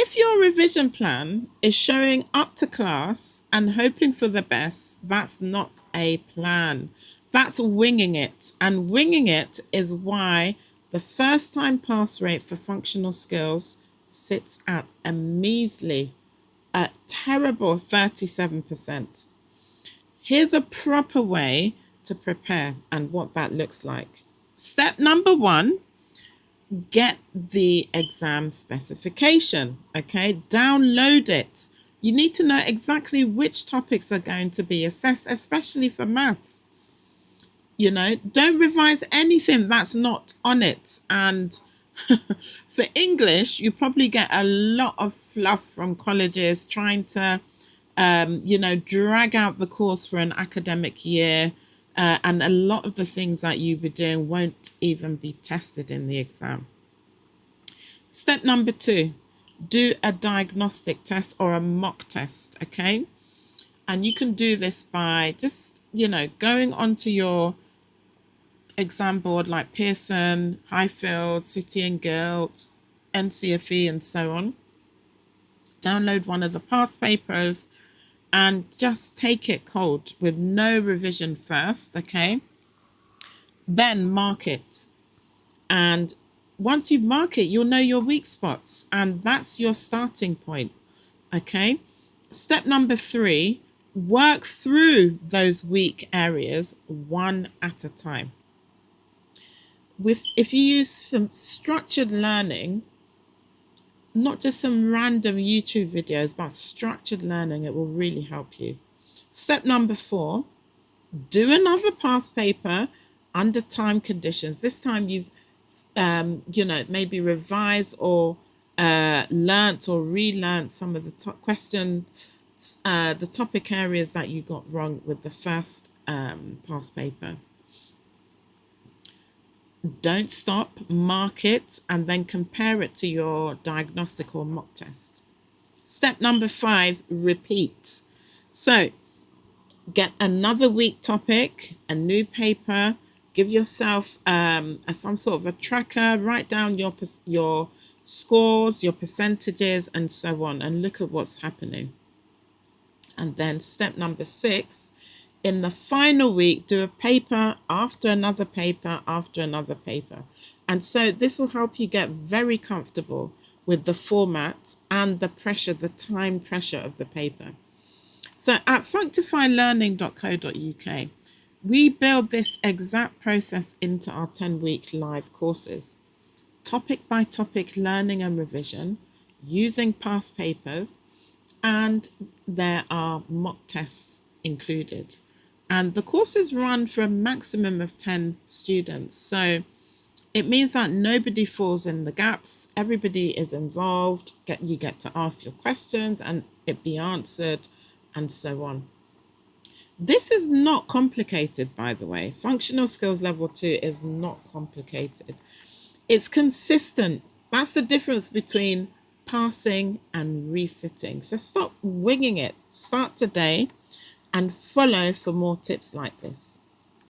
If your revision plan is showing up to class and hoping for the best, that's not a plan. That's winging it. And winging it is why the first time pass rate for functional skills sits at a measly, a terrible 37%. Here's a proper way to prepare and what that looks like. Step number 1, get the exam specification, okay? Download it. You need to know exactly which topics are going to be assessed, especially for maths. You know, don't revise anything that's not on it. And for English, you probably get a lot of fluff from colleges trying to, drag out the course for an academic year. And a lot of the things that you'll be doing won't even be tested in the exam. Step number 2, do a diagnostic test or a mock test, okay? And you can do this by just, going onto your exam board like Pearson, Highfield, City and Guilds, NCFE, and so on. Download one of the past papers and just take it cold with no revision first, okay? Then mark it. And once you mark it, you'll know your weak spots, and that's your starting point, okay? Step number 3, work through those weak areas one at a time. If you use some structured learning, not just some random YouTube videos, but structured learning, it will really help you. Step number 4, do another past paper under time conditions. This time you've, maybe revised or learnt or relearnt some of the top questions, the topic areas that you got wrong with the first past paper. Don't stop, mark it, and then compare it to your diagnostic or mock test. Step number 5, repeat. So get another weak topic, a new paper, give yourself some sort of a tracker, write down your scores, your percentages, and so on, and look at what's happening. And then step number 6, in the final week, do a paper after another paper after another paper. And so this will help you get very comfortable with the format and the pressure, the time pressure of the paper. So at FunctifyLearning.co.uk, we build this exact process into our 10-week live courses. Topic by topic learning and revision, using past papers, and there are mock tests included. And the courses run for a maximum of 10 students. So it means that nobody falls in the gaps. Everybody is involved. You get to ask your questions and it be answered, and so on. This is not complicated, by the way. Functional skills level 2 is not complicated. It's consistent. That's the difference between passing and resitting. So stop winging it. Start today and follow for more tips like this.